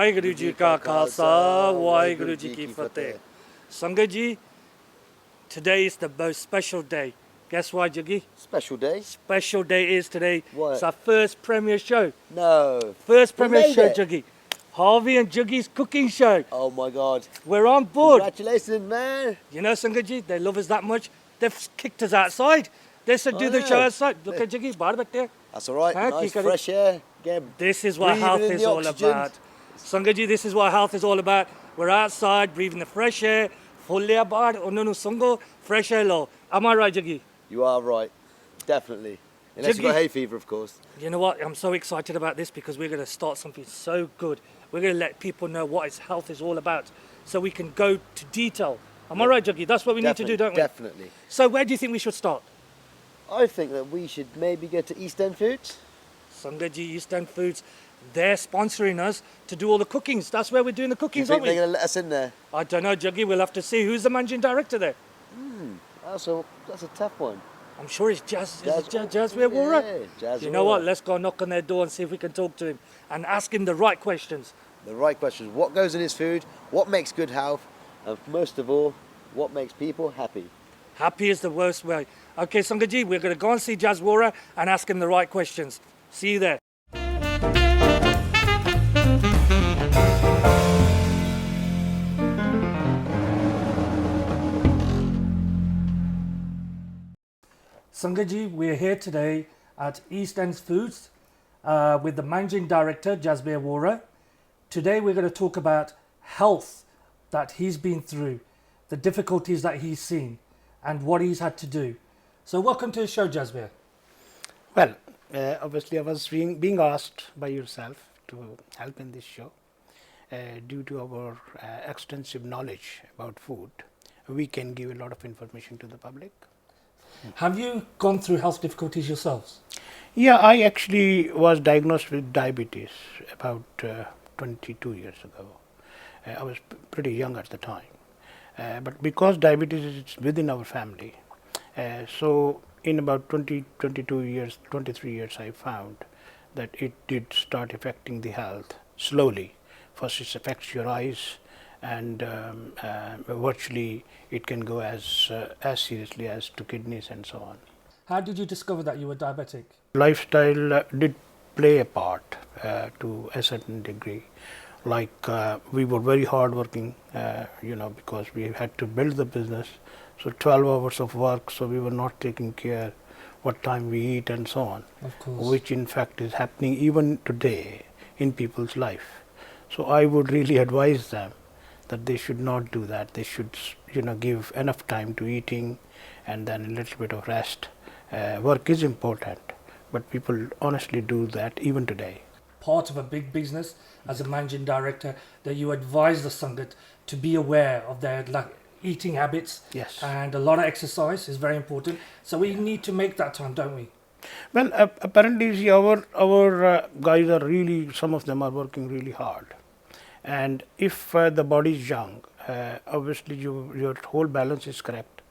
Waheguru Ji Ka Khalsa, Waheguru Ji Ki Fateh. Sangat Ji, today is the most special day. Guess why, Juggy? Special day? Special day is today. What? It's our first premiere show. No. First premiere show, it. Juggy. Harvey and Juggy's cooking show. Oh my God. We're on board. Congratulations, man. You know, Sangat Ji, they love us that much. They've kicked us outside. They said do the show outside. Look at Juggy, bahar back That's all right. Huh? Nice fresh air. Again, this is what health is all about. Sangat Ji, this is what health is all about. We're outside, breathing the fresh air. Fully abad, onunu sungo, fresh air low. Am I right, Juggy? You are right. Definitely. Unless you've got hay fever, of course. You know what? I'm so excited about this because we're going to start something so good. We're going to let people know what health is all about so we can go to detail. Am I right, Juggy? That's what we need to do, don't we? Definitely. So where do you think we should start? I think that we should maybe go to East End Foods. Sangat Ji, East End Foods, they're sponsoring us to do all the cookings. That's where we're doing the cookings, Do you aren't think we? they're going to let us in there? I don't know, Juggy. We'll have to see. Who's the managing director there? That's a tough one. I'm sure it's Jazwir Wara. Yeah, You know what? Let's go knock on their door and see if we can talk to him and ask him the right questions. The right questions. What goes in his food? What makes good health? And most of all, what makes people happy? Happy is the worst way. Okay, Sangat Ji, we're going to go and see Jazwara and ask him the right questions. See you there. Sangat Ji, we're here today at East End Foods with the managing director, Jazbir Wara. Today we're going to talk about health that he's been through, the difficulties that he's seen, and what he's had to do. So welcome to the show, Jazbir. Well, obviously I was being asked by yourself to help in this show. Due to our extensive knowledge about food, we can give a lot of information to the public. Have you gone through health difficulties yourselves? Yeah, I actually was diagnosed with diabetes about 22 years ago. I was pretty young at the time. But because diabetes is within our family, so in about 23 years, I found that it did start affecting the health slowly. First it affects your eyes, and virtually it can go as seriously as to kidneys and so on. How did you discover that you were diabetic? Lifestyle did play a part to a certain degree. Like we were very hardworking, because we had to build the business. So 12 hours of work, so we were not taking care what time we eat and so on. Of course. Which in fact is happening even today in people's life. So I would really advise them that they should not do that. They should, give enough time to eating and then a little bit of rest. Work is important, but people honestly do that even today. Part of a big business as a managing director that you advise the Sangat to be aware of their eating habits. Yes. And a lot of exercise is very important. So we need to make that time, don't we? Well, apparently see, our guys are really, some of them are working really hard. And if the body is young, obviously your whole balance is correct,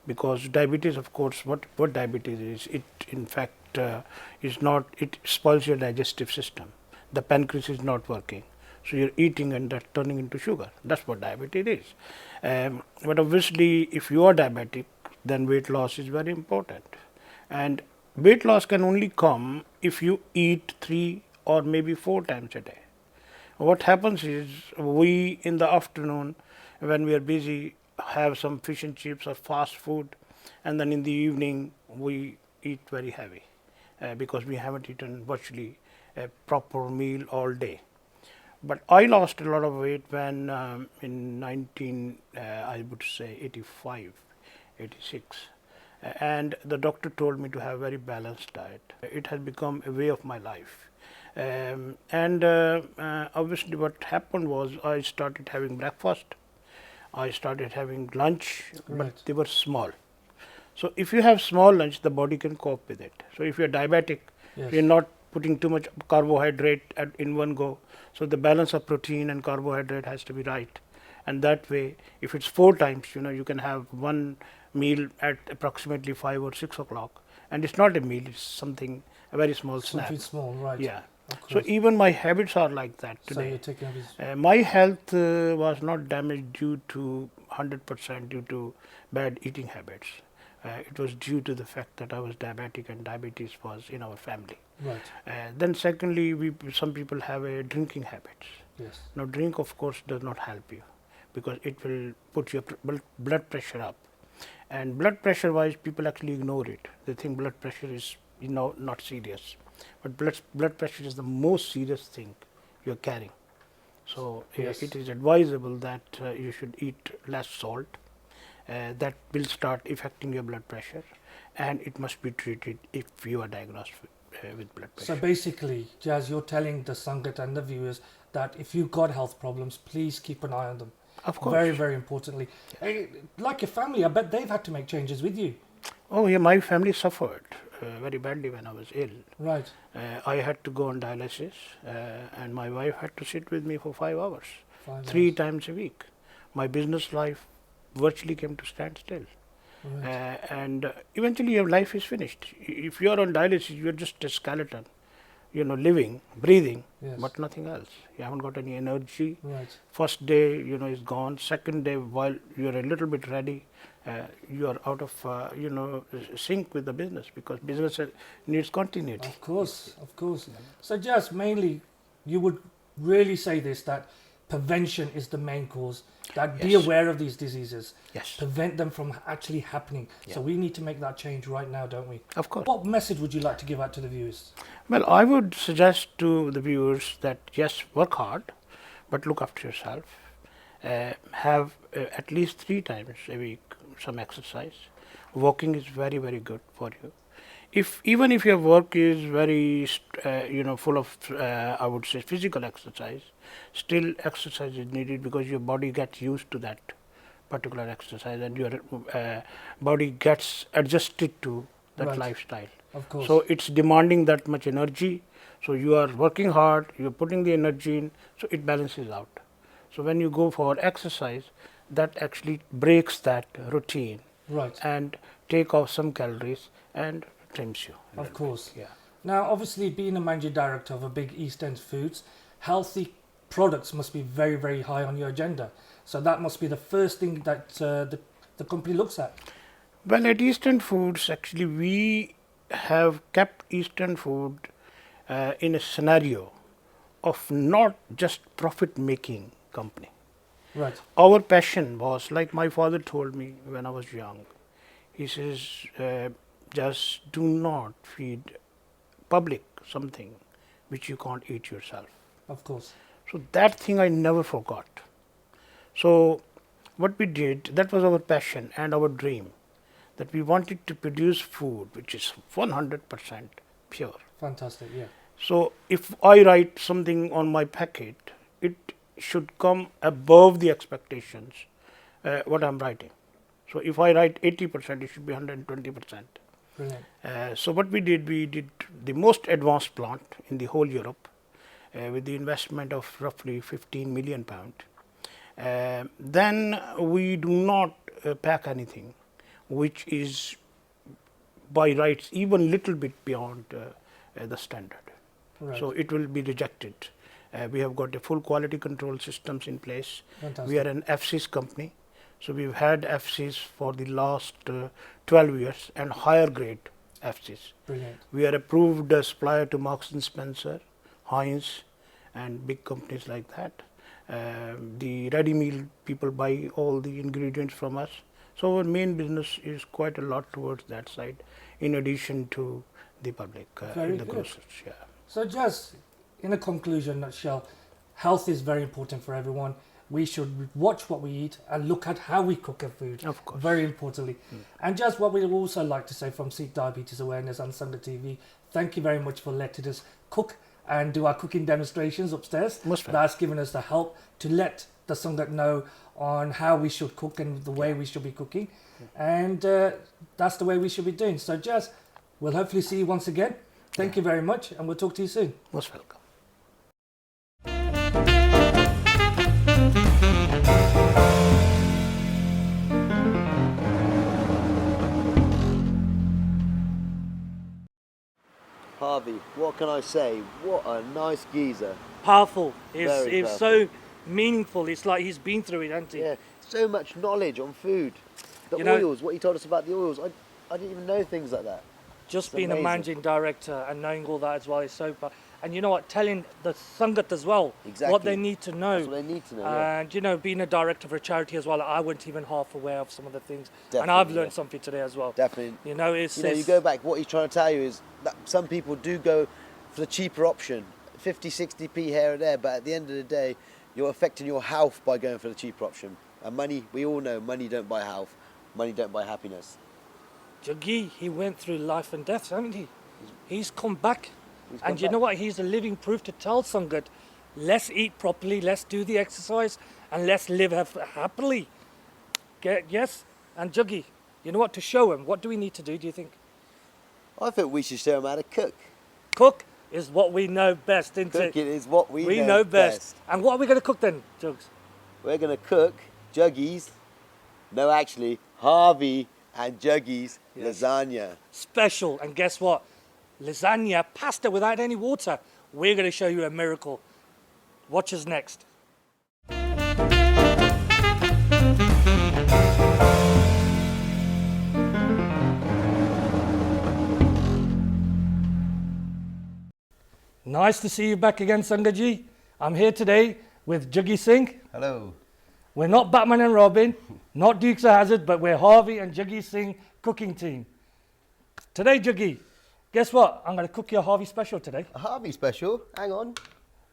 because diabetes, of course, what diabetes is, it in fact is not, it spoils your digestive system. The pancreas is not working, so you're eating and that's turning into sugar. That's what diabetes is. But obviously if you are diabetic, then weight loss is very important, and weight loss can only come if you eat 3 or maybe 4 times a day. What happens is, we in the afternoon when we are busy have some fish and chips or fast food, and then in the evening we eat very heavy because we haven't eaten virtually a proper meal all day. But I lost a lot of weight when in I would say 85, 86. And the doctor told me to have a very balanced diet. It has become a way of my life. Obviously what happened was, I started having breakfast, I started having lunch, but they were small. So if you have small lunch, the body can cope with it. So if you're diabetic, you're not putting too much carbohydrate in one go. So the balance of protein and carbohydrate has to be right. And that way, if it's 4 times, you can have one meal at approximately 5 or 6 o'clock. And it's not a meal, it's something, a very small snack. Something small, right. Yeah. Of So course. even my habits are like that So today. you're taking these. My health was not damaged due to 100% due to bad eating habits. It was due to the fact that I was diabetic and diabetes was in our family. Right. Then secondly, some people have a drinking habits. Yes. Now drink of course does not help you because it will put your blood pressure up. And blood pressure wise people actually ignore it. They think blood pressure is not serious. But blood pressure is the most serious thing you are carrying. So Yes. it is advisable that you should eat less salt. That will start affecting your blood pressure, and it must be treated if you are diagnosed with blood pressure. So basically, Jazz, you're telling the Sangat and the viewers that if you've got health problems, please keep an eye on them. Of course. Very, very importantly. Like your family, I bet they've had to make changes with you. Oh yeah, my family suffered very badly when I was ill. Right. I had to go on dialysis, and my wife had to sit with me for 5 hours, 5 three hours. times a week. My business life virtually came to standstill. Right. And eventually your life is finished. If you are on dialysis, you are just a skeleton, living, breathing, Yes. but nothing else. You haven't got any energy. Right. First day, is gone. Second day, while you are a little bit ready, you are out of, sync with the business because business needs continuity. Of course, of course. So just mainly, you would really say this, that prevention is the main cause, that be Yes. aware of these diseases, Yes, prevent them from actually happening. So Yeah. we need to make that change right now, don't we? of course. What message would you like to give out to the viewers? Well, I would suggest to the viewers that yes, work hard, but look after yourself. Have at least 3 times a week some exercise. Walking is very, very good for you. Even if your work is very, full of, I would say, physical exercise, still exercise is needed because your body gets used to that particular exercise and your body gets adjusted to that Right. lifestyle. Of course. So it's demanding that much energy. So you are working hard, you're putting the energy in, so it balances out. So when you go for exercise, that actually breaks that routine Right. and take off some calories and trims you. a Of little course. bit. Yeah. Now, obviously, being a managing director of a big East End Foods, healthy products must be very, very high on your agenda. So that must be the first thing that the company looks at. Well, at Eastern Foods, actually, we have kept Eastern Food in a scenario of not just profit-making company. Right. Our passion was, like my father told me when I was young, he says, just do not feed public something which you can't eat yourself. Of course. So that thing I never forgot. So what we did, that was our passion and our dream, that we wanted to produce food which is 100% pure. Fantastic. Yeah. So if I write something on my packet, it should come above the expectations what I'm writing. So if I write 80%, it should be 120%. Brilliant. So what we did the most advanced plant in the whole Europe with the investment of roughly 15 million pound. Then we do not pack anything which is by rights even little bit beyond the standard. Right. So it will be rejected. We have got a full quality control systems in place. Fantastic. We are an FCs company. So we've had FCs for the last 12 years and higher grade FCs. Brilliant. We are approved supplier to Marks and Spencer, Heinz, and big companies like that. The ready meal people buy all the ingredients from us. So our main business is quite a lot towards that side, in addition to the public, Very the good. grocers. Yeah. So just in a conclusion, nutshell, health is very important for everyone. We should watch what we eat and look at how we cook our food. Of course. Very importantly. And just what we would also like to say from Sikh Diabetes Awareness and Sangat TV, thank you very much for letting us cook and do our cooking demonstrations upstairs. Most welcome. That's given us the help to let the Sangat know on how we should cook and the way we should be cooking. And that's the way we should be doing. So Jazz, we'll hopefully see you once again. Thank you very much, and we'll talk to you soon. Most welcome. Harvey, what can I say? What a nice geezer. Powerful. Very It's so meaningful. It's like he's been through it, hasn't he? Yeah, so much knowledge on food. The You know- oils, what he told us about the oils. I didn't even know things like that. Just It's being amazing. a managing director and knowing all that as well is so. And you know what? Telling the Sangat as well what Exactly. they need to know. That's what they need to know. Yeah. And you know, being a director for a charity as well, I wasn't even half aware of some of the things. and Definitely, I've learned yeah. something today as well. Definitely. You know, it's You know, you go back, what he's trying to tell you is that some people do go for the cheaper option, 50, 60p here or there, but at the end of the day, you're affecting your health by going for the cheaper option. And money, we all know, money don't buy health, money don't buy happiness. Juggy, he went through life and death, hasn't he? He's come back. He's come And you back. know what? He's a living proof to tell Sangat, let's eat properly, let's do the exercise, and let's live happily. Yes? And Juggy, you know what? To show him, what do we need to do you think? I think we should show him how to cook. Cook is what we know best, isn't it? Cooking is what we know best. And what are we going to cook then, Jugs? We're going to cook Juggy's, no actually, Harvey and Juggy's lasagna. Special. And guess what? Lasagna, pasta without any water. We're going to show you a miracle. Watch us next. Nice to see you back again, Sangaji. I'm here today with Juggy Singh. Hello. We're not Batman and Robin, not Dukes of Hazzard, but we're Harvey and Juggy Singh cooking team. Today, Juggy, guess what? I'm going to cook you a Harvey special today. A Harvey special? Hang on.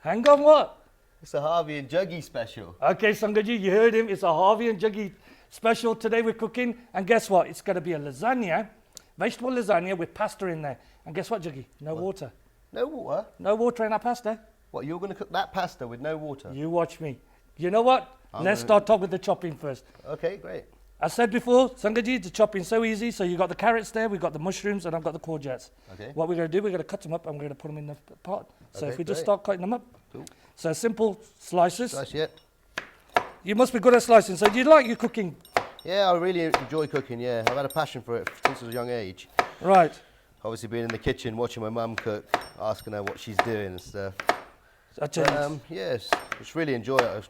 Hang on, what? It's a Harvey and Juggy special. Okay, Sangaji, you heard him. It's a Harvey and Juggy special. Today we're cooking. And guess what? It's going to be a lasagna, vegetable lasagna with pasta in there. And guess what, Juggy? No water. No water? No water in our pasta. What, you're going to cook that pasta with no water? You watch me. You know what? Let's start off with the chopping first. Okay, great. I said before, Sangaji, the chopping's so easy. So you got the carrots there, we've got the mushrooms, and I've got the courgettes. Okay. What we're going to do, we're going to cut them up and we're going to put them in the pot. So Okay, if we just great. start cutting them up. Cool. So simple slices. Nice, yeah. You must be good at slicing. So do you like your cooking? Yeah, I really enjoy cooking, yeah. I've had a passion for it since I was a young age. Right. Obviously being in the kitchen, watching my mum cook, asking her what she's doing and stuff. I tell you. Yes, just really enjoy it,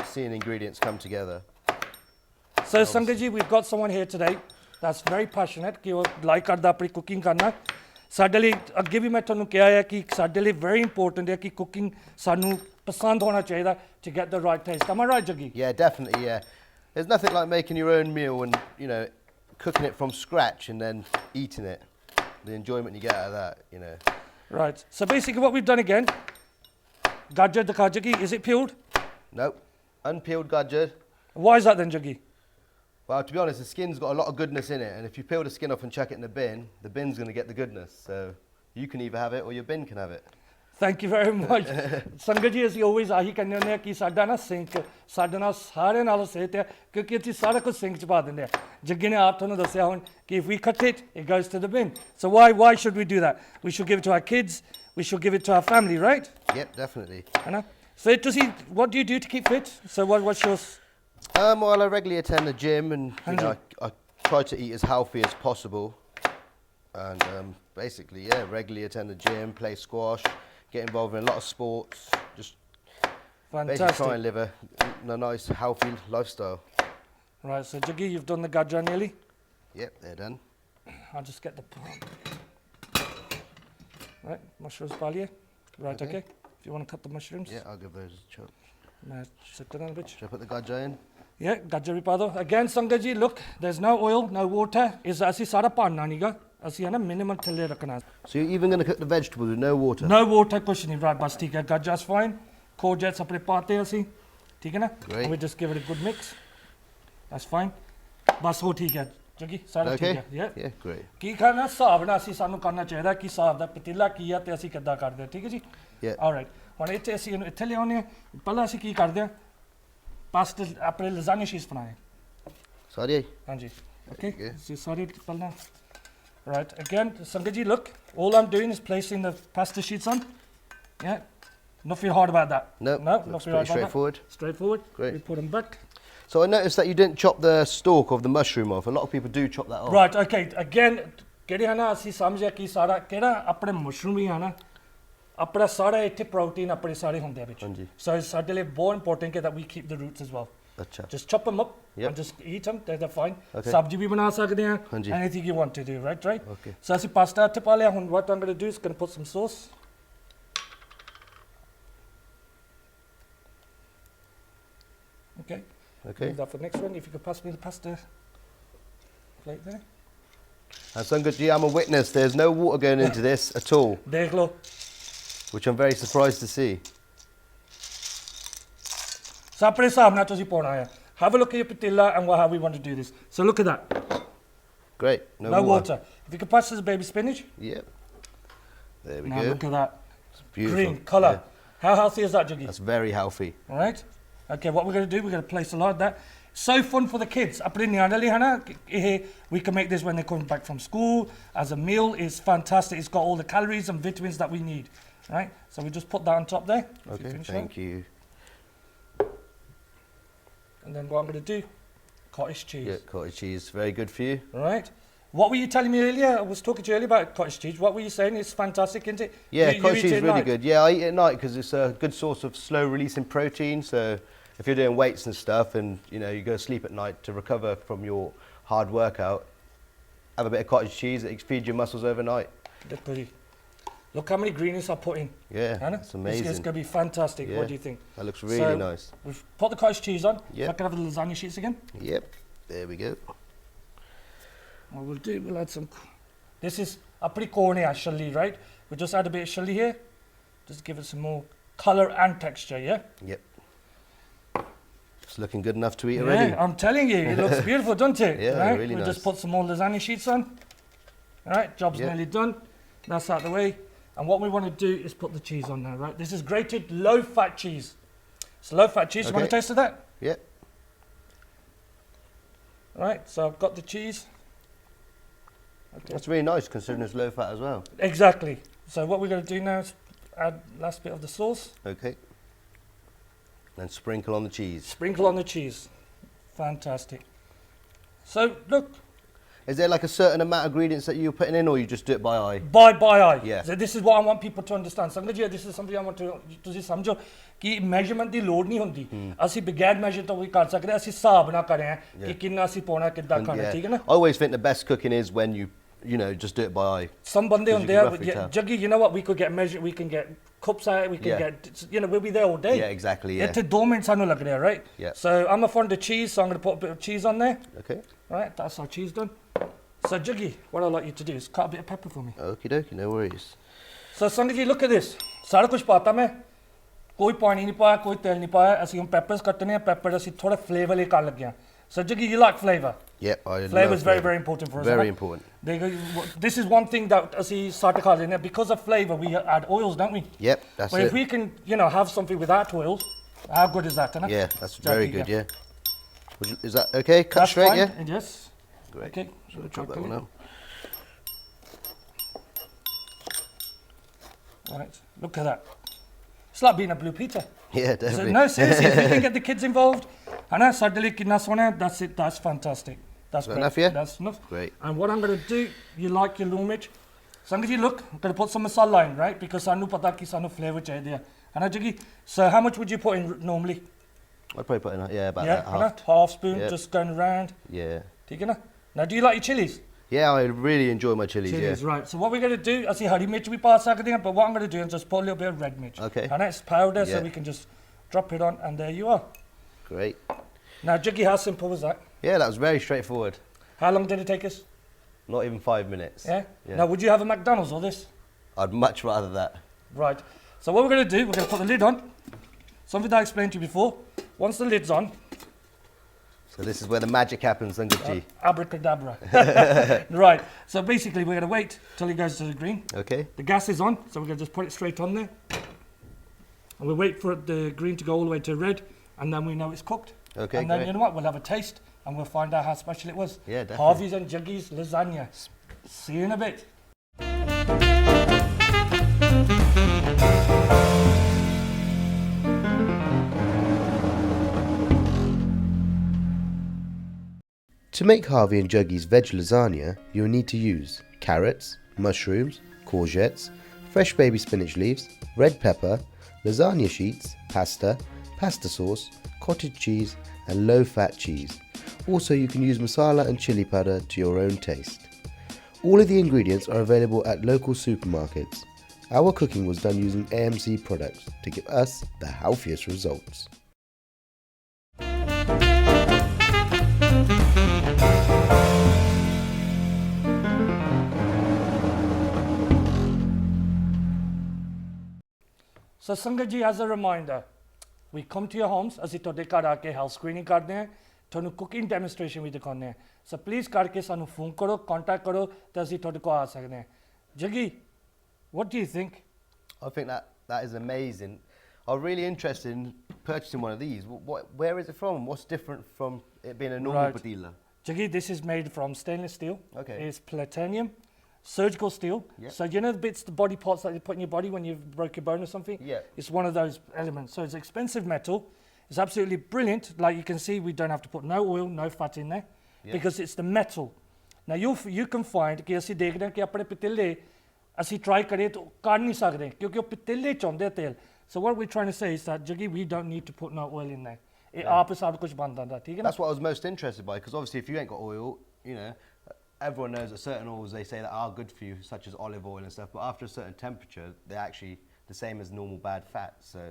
seeing ingredients come together. So Sangaji, we've got someone here today that's very passionate कि वो like करदा अपनी cooking करना. ਸਾਡੇ ਲਈ ਅੱਗੇ ਵੀ ਮੈਂ ਤੁਹਾਨੂੰ ਕਿਹਾ ਹੈ ਕਿ ਸਾਡੇ ਲਈ very important ਹੈ ਕਿ cooking ਸਾਨੂੰ ਪਸੰਦ ਹੋਣਾ ਚਾਹੀਦਾ to get the right taste. Am I right, Juggy? Yeah, definitely, yeah. There's nothing like making your own meal and, you know, cooking it from scratch and then eating it. The enjoyment you get out of that, you know. Right. So basically what we've done again, gajar dikha Juggy, is it peeled? Nope. Unpeeled gajar. Why is that then, Juggy? Well, to be honest, the skin's got a lot of goodness in it, and if you peel the skin off and chuck it in the bin's going to get the goodness. So you can either have it or your bin can have it. Thank you very much. ਸੰਗਤ ਜੀ ਅਸੀਂ always ਆਹੀ ਕਹਿੰਦੇ ਹੁੰਦੇ ਆ ਕਿ ਸਾਡਾ ਨਾ ਸਿੰਕ ਸਾਡੇ ਨਾਲ ਸਾਰਿਆਂ ਨਾਲੋਂ ਸਿਹਤ ਹੈ ਕਿਉਂਕਿ ਅਸੀਂ ਸਾਰਾ ਕੁਝ ਸਿੰਕ ਚ ਪਾ ਦਿੰਦੇ ਆ ਜੱਗੀ ਨੇ ਆਪ ਤੁਹਾਨੂੰ ਦੱਸਿਆ ਹੁਣ ਕਿ if we cut it it goes to the bin. So why should we do that? We should give it to our kids, we should give it to our family, right? Yep, definitely. Anna? So what do you do to keep fit? So what's yours? Well, I regularly attend the gym and you know, 100. I try to eat as healthy as possible. And basically, yeah, regularly attend the gym, play squash, get involved in a lot of sports, just basically try Fantastic. and live a nice, healthy lifestyle. Right, so Juggy, you've done the gajar nearly. Yep, they're done. I'll just get the... Right, mushrooms paliye. Right, okay. If you want to cut the mushrooms. Yeah, I'll give those a chop. Main sit down a bit. Should I put the gajar in? Yeah, gajar bhi pa do. Again, Sangat ji, look, there's no oil, no water. Is asi sara panna nahi ga. Asi hai na minimum thale rakhna. So you're even going to cook the vegetables with no water? No water, kuch nahi. Right, bas theek hai. Gajar's fine. Courgettes apne paate asi. Theek hai na? Great. And we just give it a good mix. That's fine. Bas ho theek hai. Juggy, sara Okay. theek hai. Yeah. Yeah, great. ਕੀ ਕਰਨਾ ਹਿਸਾਬ ਨਾਲ ਅਸੀਂ ਸਾਨੂੰ ਕਰਨਾ ਚਾਹੀਦਾ ਕਿ ਹਿਸਾਬ ਦਾ ਪਤੀਲਾ ਕੀ ਆ ਤੇ ਅਸੀਂ ਕਿੱਦਾਂ ਕਰਦੇ ਹਾਂ ਠੀਕ ਹੈ ਜੀ Yeah. ਆਲਰਾਈਟ ਹੁਣ ਇੱਥੇ ਅਸੀਂ ਇਹਨੂੰ ਇੱਥੇ ਲਿਆਉਂਦੇ ਹਾਂ ਪਹਿਲਾਂ ਅਸੀਂ ਕੀ ਕਰਦੇ ਹਾਂ ਪਾਸਤਾ ਆਪਣੇ ਲਜ਼ਾਨੀਆ ਸ਼ੀਟਸ ਬਣਾਏ Sorry. ਹਾਂਜੀ ਓਕੇ Okay. ਅਸੀਂ ਸਾਰੇ ਪਹਿਲਾਂ ਰਾਈਟ ਅਗੇਨ ਸੰਗਤ ਜੀ look all I'm doing is placing the pasta sheets on yeah not feel hard about that No, not looks feel hard pretty straightforward. about that. Straightforward Great. we put them back So I noticed that you didn't chop the stalk of the mushroom off. A lot of people do chop that off. right okay again ਕਿਹੜੇ ਹਨਾ ਅਸੀਂ ਸਮਝਿਆ ਕਿ ਸਾਰਾ ਕਿਹੜਾ ਆਪਣੇ mushroom ਹੀ ਆ ਨਾ ਆਪਣਾ ਸਾਰਾ ਇੱਥੇ ਪ੍ਰੋਟੀਨ ਆਪਣੇ ਸਾਰੇ ਹੁੰਦੇ ਆ ਵਿੱਚ ਹਾਂਜੀ। ਸੋ ਸਾਡੇ ਲਈ ਬਹੁਤ ਇੰਪੋਰਟੈਂਟ ਕਿ that we keep the roots as well. ਅੱਛਾ Just chop them up Yep. and just eat them. They're fine. Okay. ਸਬਜ਼ੀ ਵੀ ਬਣਾ ਸਕਦੇ ਆ ਹਾਂਜੀ। anything you want to do, right? Okay. So ਅਸੀਂ ਪਾਸਤਾ ਇੱਥੇ ਪਾ ਲਿਆ ਹੁਣ what I'm going to do is going to put some sauce. Okay. Okay. Leave that for the next one. If you could pass me the pasta plate there. And Sangat ji, I'm a witness. There's no water going into this at all, ਦੇਖ ਲਓ which I'm very surprised to see. So ਆਪਣੇ ਹਿਸਾਬ ਨਾਲ ਤੁਸੀਂ ਪਾਉਣਾ ਆ have a look at your patilla and how we want to do this. So look at that. Great. No water. If you could pass us baby spinach. Yep. There we Now go. look at that. It's beautiful. Green colour. Yeah. How healthy is that, Juggy? That's very healthy. All right. Okay, what we're going to do, we're going to place a lot of that. So fun for the kids. ਆਪਣੇ ਨਿਆਣਿਆਂ ਲਈ ਹਨਾ ਇਹ we can make this when they come back from school as a meal. It's fantastic. It's got all the calories and vitamins that we need. Right. So we just put that on top there. If you Okay. finish Thank that. you. And then what I'm going to do, cottage cheese. Yeah, cottage cheese. Very good for you. All right. What were you telling me earlier? I was talking to you earlier about cottage cheese. What were you saying? It's fantastic, isn't it? Yeah, You cottage eat cheese it is at really night? good. Yeah, I eat it at night because it's a good source of slow releasing protein. So if you're doing weights and stuff and you go to sleep at night to recover from your hard workout, have a bit of cottage cheese. It feeds your muscles overnight. That's pretty. Look how many greenies I put in. Yeah, Hannah? it's amazing. It's going to be fantastic. Yeah. What do you think? That looks really So, nice. We've put the cottage cheese on. Yep. I can have the lasagna sheets again. Yep, there we go. What we'll do, we'll add some. This is a pretty corny chili, right? We'll just add a bit of chili here. Just give it some more colour and texture, yeah? Yep. It's looking good enough to eat already. Yeah, I'm telling you, it looks beautiful, doesn't it? Yeah, right? really We'll nice. just put some more lasagna sheets on. All right, job's Yep. nearly done. That's out of the way. And what we want to do is put the cheese on now, right? This is grated low-fat cheese. It's low-fat cheese. You want a Okay. taste of that? Yep. All right, so I've got the cheese. Okay. That's really nice considering it's low fat as well. Exactly. So what we're going to do now is add last bit of the sauce. Okay. And sprinkle on the cheese. Sprinkle on the cheese. Fantastic. So look, Is there like a certain amount of ingredients that you're putting in or you just do it by eye? by eye. Yeah. So this is what I want people to understand. Sangat ji, this is something I want to ਤੁਸੀਂ ਸਮਝੋ ਕਿ measurement ਦੀ ਲੋੜ ਨਹੀਂ ਹੁੰਦੀ ਅਸੀਂ ਬਗੈਰ measure ਤੋਂ ਵੀ ਕਰ ਸਕਦੇ ਹਾਂ ਅਸੀਂ ਹਿਸਾਬ ਨਾਲ ਕਰ ਰਹੇ ਹਾਂ ਕਿ Yeah. ਕਿੰਨਾ ਅਸੀਂ ਪਾਉਣਾ ਕਿੱਦਾਂ And ਖਾਣਾ yeah, ਠੀਕ ਹੈ ਨਾ I always think the best cooking is when you just do it by eye. some ਬੰਦੇ 'Cause you ਹੁੰਦੇ can ਆ roughly tell. Juggy, you know what, we could get measure, we can get cups out, we can Yeah. get, we'll be there all day. Yeah, exactly, yeah. ਇੱਥੇ 2 minute ਸਾਨੂੰ ਲੱਗ ਰਿਹਾ, right? Yeah. So I'm a fond of cheese, so I'm going to put a bit of cheese on there. Okay. Right, that's our cheese done. So Juggy, what I'd like you to do is cut a bit of pepper for me. Okie dokie, no worries. So Sangat ji, look at this. ਸਾਰਾ ਕੁਝ ਪਾਤਾ ਮੈਂ ਕੋਈ ਪਾਣੀ ਨਹੀਂ ਪਾਇਆ ਕੋਈ ਤੇਲ ਨਹੀਂ ਪਾਇਆ ਅਸੀਂ ਹੁਣ ਪੈਪਰਸ ਕੱਟਨੇ ਆ ਪੈਪਰ ਅਸੀਂ ਥੋੜਾ ਫਲੇਵਰ ਲਈ ਕਰਨ ਲੱਗਿਆ So Juggy, you like flavour? Yep, I Flavour love is very, flavour. very important for us. Very right? important. This is one thing that ਅਸੀਂ start to call in because of flavour we add oils, don't we? Yep, that's But it. if we can, have something without oils, how good is that? Isn't it? Yeah, that's Juggy, very good, yeah. Is that okay? Cut That's straight, fine. yeah? Yes. Great. Okay. So I'll chop that one out. All right. Look at that. It's like being a blue Peter. Yeah, So, definitely. no, seriously, if we can get the kids involved, and suddenly that's it. That's fantastic. That's that great. enough, yeah? That's enough. Great. And what I'm going to do, you like your loon mirch? Sangat ji, look, I'm going to put some masala in, right? Because sanu pata ki sanu flavor chahiye hai. Hana Juggy? So how much would you put in normally? I'd probably put in, about Yeah, that hana? half. Half spoon, Yep. just going around. Yeah. ठीक है ना? Now, do you like your chilies? Yeah, I really enjoy my chilies, Chilies, yeah. right. So what we're going to do, ਅਸੀਂ ਹਰੀ ਮਿਰਚ ਵੀ ਪਾ ਸਕਦੇ ਹਾਂ, but what I'm going to do is just put a little bit of red mirch. Okay. And it's powder, so Yeah. we can just drop it on, and there you are. Great. Now, Juggy, how simple was that? Yeah, that was very straightforward. How long did it take us? Not even 5 minutes. Yeah? Yeah. Now, would you have a McDonald's or this? I'd much rather that. Right. So what we're going to do, we're going to put the lid on. Something that I explained to you before. Once the lid's on, So this is where the magic happens, Sangat ji. abracadabra. Right. So basically, we're going to wait till it goes to the green. Okay. The gas is on, so we're going to just put it straight on there. And we'll wait for the green to go all the way to red, and then we know it's cooked. Okay, And then, great. you know what, we'll have a taste, and we'll find out how special it was. Yeah, definitely. Harvey's and Juggy's lasagna. See you in a bit. To make Harvey and Juggy's veg lasagna, you'll need to use carrots, mushrooms, courgettes, fresh baby spinach leaves, red pepper, lasagna sheets, pasta, pasta sauce, cottage cheese and low-fat cheese. Also, you can use masala and chili powder to your own taste. All of the ingredients are available at local supermarkets. Our cooking was done using AMC products to give us the healthiest results. So Sangat ji, as a reminder, we come to your homes, ਅਸੀਂ ਤੁਹਾਡੇ ਘਰ ਆ ਕੇ health screening ਕਰਦੇ ਹਾਂ, ਤੁਹਾਨੂੰ cooking demonstration ਵੀ ਦਿਖਾਉਂਦੇ ਹਾਂ. So please ਕਰਕੇ ਸਾਨੂੰ ਫੋਨ ਕਰੋ, contact ਕਰੋ ਤੇ ਅਸੀਂ ਤੁਹਾਡੇ ਕੋਲ ਆ ਸਕਦੇ ਹਾਂ. Juggy, what do you think? I think that is amazing. I'm really interested in purchasing one of these. Where is it from? What's different from it being a normal Right. padilla? Juggy, this is made from stainless steel. Okay. It's platinum, surgical steel. Yep. So you know the bits, the body parts that you put in your body when you broke your bone or something? Yeah. It's one of those elements. So it's expensive metal. It's absolutely brilliant. Like you can see, we don't have to put no oil, no fat in there Yeah. because it's the metal. Now you can find कि ਅਸੀਂ ਦੇਖਦੇ ਹਾਂ ਕਿ ਆਪਣੇ ਪਤੀਲੇ ਅਸੀਂ try ਕਰੀਏ ਤਾਂ ਕਰ ਨਹੀਂ ਸਕਦੇ ਕਿਉਂਕਿ ਉਹ ਪਤੀਲੇ ਚ ਹੁੰਦੇ ਤੇਲ. So what we're trying to say is that Juggy, we don't need to put no oil in there. ਇਹ ਆਪ ਸਭ ਕੁਝ ਬਣ ਜਾਂਦਾ, ਠੀਕ ਹੈ ਨਾ? That's what I was most interested by, because obviously if you ain't got oil, you know, everyone knows that certain oils they say that are good for you, such as olive oil and stuff, but after a certain temperature, they're actually the same as normal bad fat. So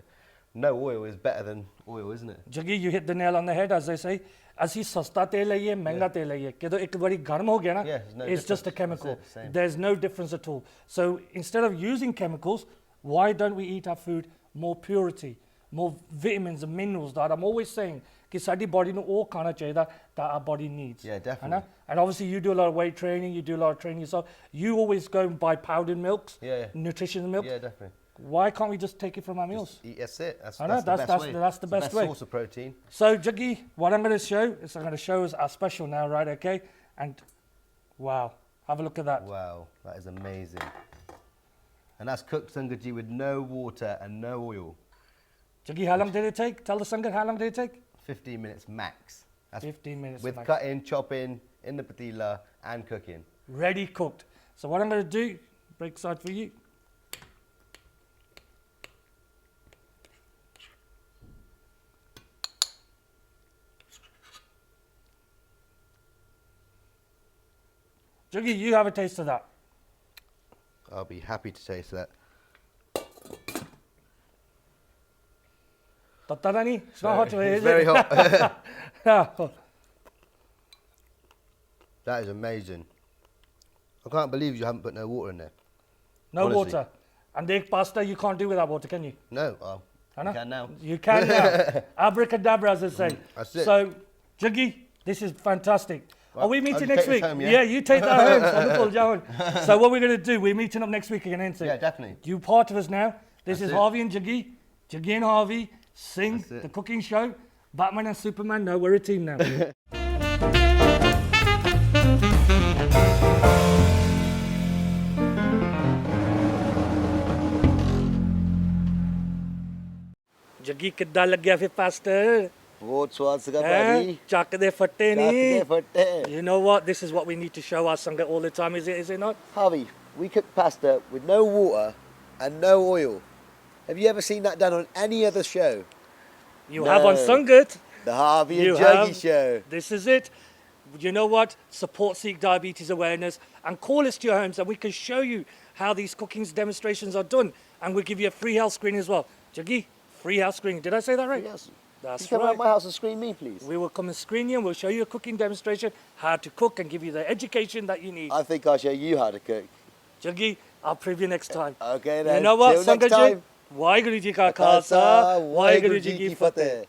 no oil is better than oil, isn't it? Juggy, you hit the nail on the head, as they say. ਅਸੀਂ ਸਸਤਾ ਤੇਲ ਲਈਏ ਮਹਿੰਗਾ ਤੇਲ ਲਈਏ ਜਦੋਂ ਇੱਕ ਵਾਰੀ ਗਰਮ ਹੋ ਗਿਆ ਨਾ, Yeah, there's no it's just a difference. chemical. That's it, same. There's no difference at all. So instead of using chemicals, why don't we eat our food more purity, more vitamins and minerals that I'm always saying ਕਿ ਸਾਡੀ body ਨੂੰ ਉਹ ਖਾਣਾ ਚਾਹੀਦਾ that our body needs. Yeah, definitely. ਹੈ ਨਾ? And obviously you do a lot of weight training, you do a lot of training yourself. You always go and buy powdered milks, Yeah. nutritional milk. Yeah, definitely. Why can't we just take it from our meals? That's it. That's, I know, that's the best way. that's the It's best way. source of protein. So, Juggy, what I'm going to show is I'm going to show us our special now, right? Okay, and wow, have a look at that. Wow, that is amazing. And that's cooked sangaji with no water and no oil. Juggy, how long did it take? Tell the Sangat, how long did it take? 15 minutes max. That's 15 minutes. with max. cutting, chopping, in the padilla and cooking. Ready cooked. So what I'm going to do, break side for you. Juggy, you have a taste of that. I'll be happy to taste that. Tatarani? It's not hot today, It's is very it? hot. hot. That is amazing. I can't believe you haven't put no water in there. No Honestly. water. And the pasta you can't do without water, can you? No, oh, Hannah? you can now. You can now. Abracadabra, as they say. That's it. So, Juggy, this is fantastic. Right, Are we I'll meeting just next take this week? home, yeah? You take that home. Wonderful, Johan. So what we're going to do, we're meeting up next week again, isn't it? Yeah, definitely. You part of us now. This That's is it. Harvey and Juggy. Juggy and Harvey sing That's it. the cooking show. Batman and Superman, no, we're a team now. Juggy, ਕਿੱਦਾਂ ਲੱਗਿਆ ਫਿਰ pastor? ਬਹੁਤ ਸਵਾਦ ਸੀਗਾ ਹੈਂ? ਭਾਜੀ ਚੱਕ ਦੇ ਫੱਟੇ ਚੱਕ ਨਹੀਂ ਦੇ ਫੱਟੇ You know what? This is what we need to show our Sangat all the time, is it not? Harvey, we cook pasta with no water and no oil. Have you ever seen that done on any other show? You have on No. Sangat. The Harvey You and Juggy have. show. This is it. You know what? Support Sikh diabetes awareness and call us to your homes and we can show you how these cooking demonstrations are done and we'll give you a free health screening as well. Juggy, free health screening. Did I say that right? Yes. That's You come right. around my house and screen me, please. We will come and screen you and we'll show you a cooking demonstration, how to cook and give you the education that you need. I think I'll show you how to cook. Juggy, I'll preview next time. Okay then. You know what, Till next Sangat ji? time. Waheguru ji ka khalsa, Waheguru ji ki fateh.